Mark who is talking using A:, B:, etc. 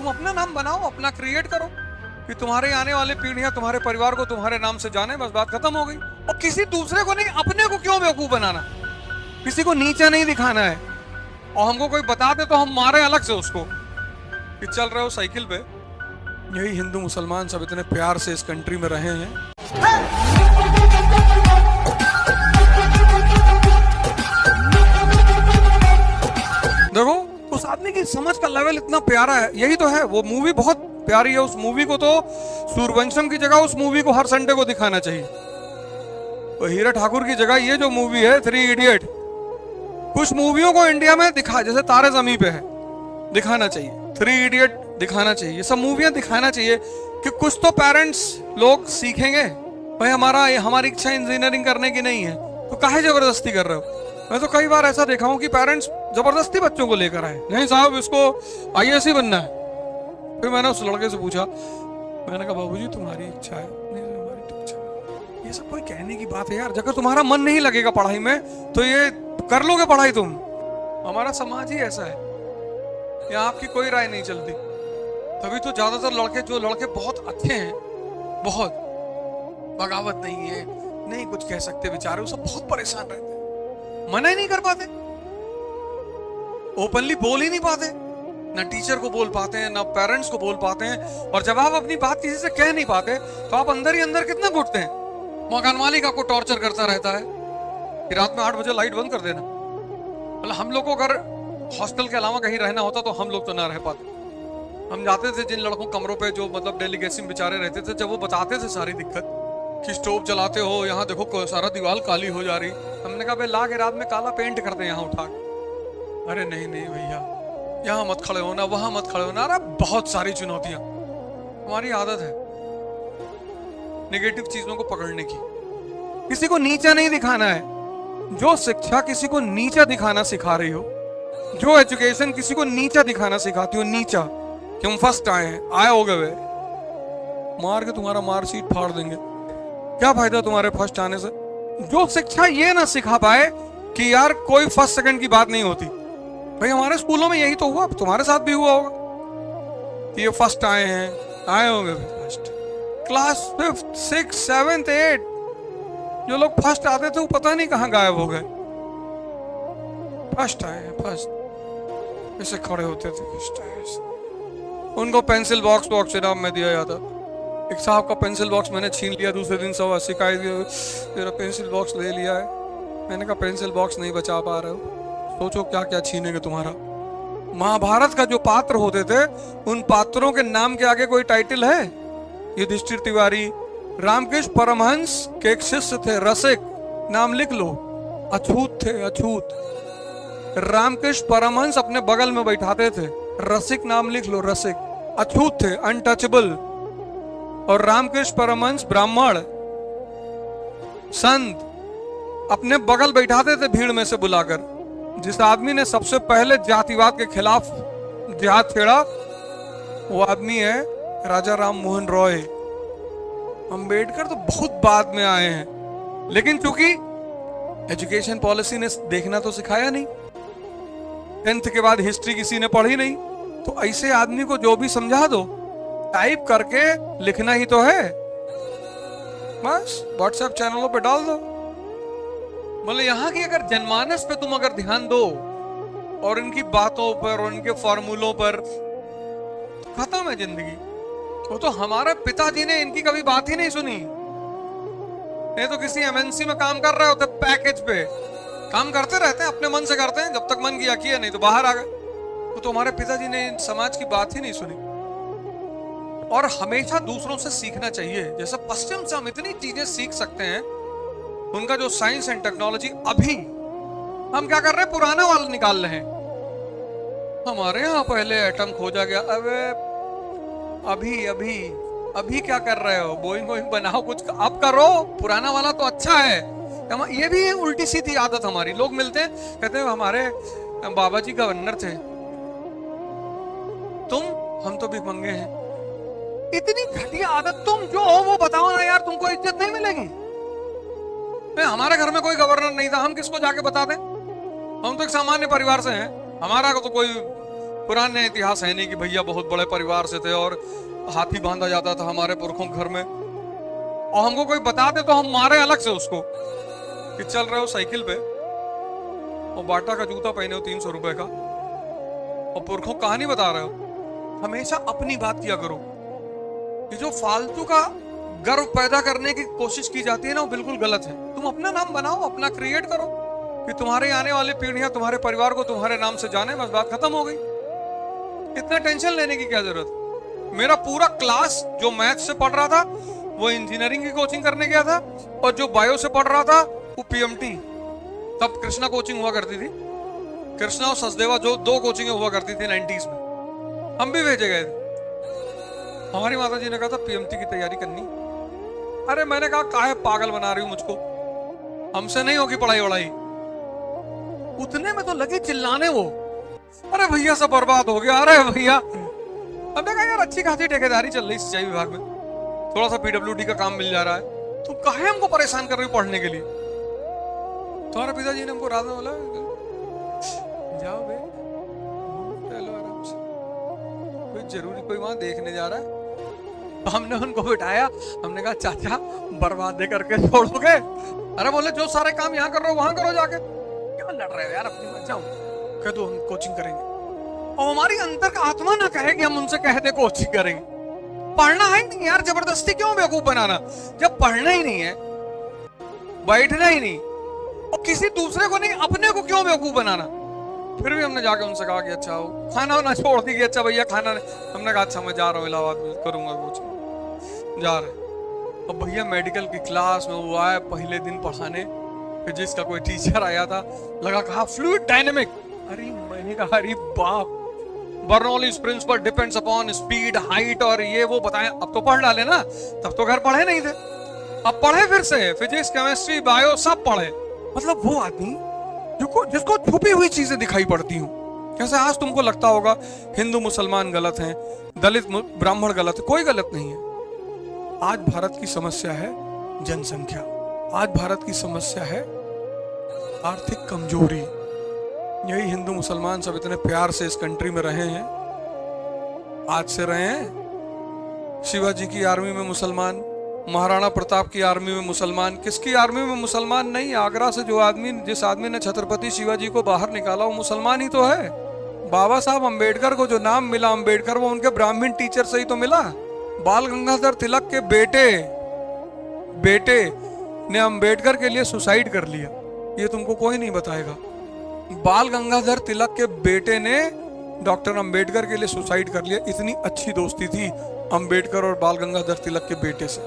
A: तुम अपना नाम बनाओ, अपना क्रिएट करो कि तुम्हारे आने वाली पीढ़ियां तुम्हारे परिवार को तुम्हारे नाम से जाने, बस बात खत्म हो गई। और किसी दूसरे को नहीं, अपने को क्यों बेवकूफ बनाना, किसी को नीचा नहीं दिखाना है। और हमको कोई बता दे तो हम मारे अलग से उसको कि चल रहे हो साइकिल पे। यही हिंदू मुसलमान सब इतने प्यार से इस कंट्री में रहे हैं। देखो उस आदमी की समझ का लेवल इतना प्यारा है, यही तो है। वो मूवी बहुत प्यारी है, उस मूवी को तो सूरवंशम की जगह उस मूवी को हर संडे को दिखाना चाहिए। तो हीरा ठाकुर की जगह ये जो मूवी है 3 इडियट, कुछ मूवियों को इंडिया में दिखा, जैसे तारे ज़मीं पे है, दिखाना चाहिए। 3 इडियट दिखाना चाहिए, ये सब मूवियां दिखाना चाहिए कि कुछ तो पेरेंट्स लोग सीखेंगे। भाई हमारी इच्छा इंजीनियरिंग करने की नहीं है, तो काहे जबरदस्ती कर रहे हो। मैं तो कई बार ऐसा देखा हूं कि पेरेंट्स जबरदस्ती बच्चों को लेकर आए, नहीं साहब इसको IAS ही बनना है। फिर मैंने उस लड़के से पूछा, मैंने कहा बाबूजी तुम्हारी इच्छा है? नहीं हमारी तो इच्छा है। ये सब कोई कहने की बात है यार, अगर तुम्हारा मन नहीं लगेगा पढ़ाई में तो ये कर लोगे पढ़ाई तुम। हमारा समाज ही ऐसा है, यहाँ आपकी कोई राय नहीं चलती। तभी तो ज्यादातर लड़के बहुत अच्छे हैं, बहुत बगावत नहीं है, नहीं कुछ कह सकते बेचारे, वो सब बहुत परेशान रहते हैं, मना ही नहीं कर पाते, ओपनली बोल ही नहीं पाते, ना टीचर को बोल पाते हैं ना पेरेंट्स को बोल पाते हैं। और जब आप अपनी बात किसी से कह नहीं पाते तो आप अंदर ही अंदर कितना घुटते हैं। मकान मालिक आपको टॉर्चर करता रहता है कि रात में 8 बजे लाइट बंद कर देना। मतलब हम लोग को अगर हॉस्टल के अलावा कहीं रहना होता तो हम लोग तो ना रह पाते। हम जाते थे जिन लड़कों कमरों पे जो मतलब डेलीगेसी में बेचारे रहते थे, जब वो बताते थे सारी दिक्कत कि स्टोव जलाते हो, यहाँ देखो सारा दीवार काली हो जा रही, हमने कहा भाई ला के रात में काला पेंट करते हैं यहाँ उठा के। अरे नहीं भैया यहाँ मत खड़े होना, वहां मत खड़े होना। अरे बहुत सारी चुनौतियां, हमारी आदत है नेगेटिव चीजों को पकड़ने की। किसी को नीचा नहीं दिखाना है। जो शिक्षा किसी को नीचा दिखाना सिखा रही हो, जो एजुकेशन किसी को नीचा दिखाना सिखाती हो, नीचा कि हम फर्स्ट आए होगे वे, मार के तुम्हारा मार्कशीट फाड़ देंगे, क्या फायदा तुम्हारे फर्स्ट आने से। जो शिक्षा ये ना सिखा पाए कि यार कोई फर्स्ट सेकंड की बात नहीं होती। भाई हमारे स्कूलों में यही तो हुआ, तुम्हारे साथ भी हुआ होगा कि ये फर्स्ट आए होंगे first class 5th 6th 7th 8th। जो लोग फर्स्ट आते थे वो पता नहीं कहां गायब हो गए। फर्स्ट आए फर्स्ट ऐसे खड़े होते थे, फर्स्ट आए। उनको पेंसिल बॉक्स इनाम में दिया जाता। एक साहब का पेंसिल बॉक्स मैंने छीन लिया, दूसरे दिन 180 का मेरा पेंसिल बॉक्स ले लिया है। मैंने कहा पेंसिल बॉक्स नहीं बचा पा रहे हो, सोचो क्या क्या छीनेंगे तुम्हारा। महाभारत का जो पात्र होते थे उन पात्रों के नाम के आगे कोई टाइटल है? युधिष्ठिर तिवारी, रामकृष्ण परमहंस के एक शिष्य थे रसिक, नाम लिख लो, अछूत थे, अछूत। रामकृष्ण परमहंस अपने बगल में बैठाते थे, रसिक नाम लिख लो, रसिक। अछूत थे, अनटचेबल। और रामकृष्ण परमहंस ब्राह्मण संत अपने बगल बैठाते थे भीड़ में से बुलाकर। जिस आदमी ने सबसे पहले जातिवाद के खिलाफ जिहाद छेड़ा वो आदमी है राजा राम मोहन रॉय। अंबेडकर तो बहुत बाद में आए हैं, लेकिन चूंकि एजुकेशन पॉलिसी ने देखना तो सिखाया नहीं, 10th के बाद हिस्ट्री किसी ने पढ़ी नहीं, तो ऐसे आदमी को जो भी समझा दो, टाइप करके लिखना ही तो है, बस व्हाट्सएप चैनलों पे डाल दो। मतलब यहाँ की अगर जनमानस पे तुम अगर ध्यान दो और इनकी बातों पर और इनके फॉर्मूलों पर, तो खत्म है जिंदगी। वो तो हमारे पिताजी ने इनकी कभी बात ही नहीं सुनी। ये तो किसी MNC में काम कर रहे होते, पैकेज पे काम करते रहते हैं, अपने मन से करते हैं, जब तक मन किया, नहीं तो बाहर आ गए। तो हमारे पिताजी ने समाज की बात ही नहीं सुनी। और हमेशा दूसरों से सीखना चाहिए। जैसे पश्चिम से हम इतनी चीजें सीख सकते हैं, उनका जो साइंस एंड टेक्नोलॉजी, अभी हम क्या कर रहे हैं, पुराना वाला निकाल रहे हैं। हमारे यहाँ पहले एटम खोजा गया, अभी क्या कर रहे हो, बोइंग बनाओ, कुछ अब करो, पुराना वाला तो अच्छा है। ये भी उल्टी सीधी आदत हमारी। लोग मिलते हैं कहते हैं हमारे बाबा जी गवर्नर थे, हम तो भिखमंगे हैं। इतनी घटिया आदत। तुम जो हो वो बताओ ना यार, तुमको इज्जत नहीं मिलेगी। हमारे घर में कोई गवर्नर नहीं था, हम किसको जाके बता दें? हम तो एक सामान्य परिवार से हैं, हमारा तो कोई पुराने इतिहास है नहीं कि भैया बहुत बड़े परिवार से थे और हाथी बांधा जाता था हमारे पुरखों के घर में, और हमको कोई बता दे तो हम मारे अलग से उसको कि चल रहे हो साइकिल पे और बाटा का जूता पहने हो 300 रुपए का और पुरखों कहानी बता रहे हो। हमेशा अपनी बात किया करो। ये जो फालतू का गर्व पैदा करने की कोशिश की जाती है ना, वो बिल्कुल गलत है। तुम अपना नाम बनाओ, अपना क्रिएट करो कि तुम्हारे आने वाली पीढ़ियां तुम्हारे परिवार को तुम्हारे नाम से जाने, बस बात खत्म हो गई। इतना टेंशन लेने की क्या जरूरत। मेरा पूरा क्लास जो मैथ से पढ़ रहा था वो इंजीनियरिंग की कोचिंग करने गया था, और जो बायो से पढ़ रहा था वो पीएमटी, तब कृष्णा कोचिंग हुआ करती थी, कृष्णा और सचदेवा जो 2 कोचिंग हुआ करती थी 90s में, हम भी भेजे गए थे। हमारी माता जी ने कहा था पीएमटी की तैयारी करनी। अरे मैंने कहा काहे पागल बना रही हूं मुझको, हमसे नहीं होगी पढ़ाई वढ़ाई। उतने में तो लगे चिल्लाने वो, अरे भैया सब बर्बाद हो गया, अरे भैया। हमने कहा यार अच्छी खासी ठेकेदारी चल रही सिंचाई विभाग में, थोड़ा सा पीडब्ल्यूडी का काम मिल जा रहा है, तुम काहे हमको परेशान कर रही हो पढ़ने के लिए। तुम्हारे पिताजी ने हमको रात में बोला जाओ बे चलो आराम से, कोई जरूरी कोई वहां देखने जा रहा है। हमने उनको बिठाया, हमने कहा चाचा बर्बाद करके छोड़ोगे। अरे बोले जो सारे काम यहाँ कर रहे हो वहां करो जाके, क्या लड़ रहे हो यार अपनी बात। जाओ कह दो हम कोचिंग करेंगे, और हमारी अंदर का आत्मा ना कहे कि हम उनसे कह दे कोचिंग करेंगे। पढ़ना है नहीं यार, जबरदस्ती क्यों बेवकूफ बनाना। जब पढ़ना ही नहीं है, बैठना ही नहीं, और किसी दूसरे को नहीं अपने को क्यों बेवकूफ बनाना। फिर भी हमने जाके उनसे कहा कि अच्छा हो खाना वाना छोड़ दी कि अच्छा भैया खाना नहीं। हमने कहा अच्छा मैं जा रहा हूँ इलाहाबाद में करूंगा कोचिंग, जा रहे। अब भैया मेडिकल की क्लास में वो आए पहले दिन पढ़ाने, फिजिक्स का कोई टीचर आया था, लगा कहा फ्लूइड डायनेमिक। अरे मैंने कहा अरे बाप, Bernoulli's principle depends upon speed height और ये वो बताएं। अब तो पढ़ डाले ना, तब तो घर पढ़े नहीं थे, अब पढ़े फिर से फिजिक्स केमिस्ट्री बायो सब पढ़े। मतलब वो आदमी जिसको छुपी हुई चीजें दिखाई पड़ती हूँ। कैसे आज तुमको लगता होगा हिंदू मुसलमान गलत हैं, दलित ब्राह्मण गलत है, कोई गलत नहीं है। आज भारत की समस्या है जनसंख्या, आज भारत की समस्या है आर्थिक कमजोरी। यही हिंदू मुसलमान सब इतने प्यार से इस कंट्री में रहे हैं, आज से रहे हैं। शिवाजी की आर्मी में मुसलमान, महाराणा प्रताप की आर्मी में मुसलमान, किसकी आर्मी में मुसलमान नहीं। आगरा से जिस आदमी ने छत्रपति शिवाजी को बाहर निकाला वो मुसलमान ही तो है। बाबा साहब अंबेडकर को जो नाम मिला अंबेडकर, वो उनके ब्राह्मण टीचर से ही तो मिला। बाल गंगाधर तिलक के बेटे ने अंबेडकर के लिए सुसाइड कर लिया, ये तुमको कोई नहीं बताएगा। बाल गंगाधर तिलक के बेटे ने डॉक्टर अंबेडकर के लिए सुसाइड कर लिया। इतनी अच्छी दोस्ती थी अंबेडकर और बाल गंगाधर तिलक के बेटे से।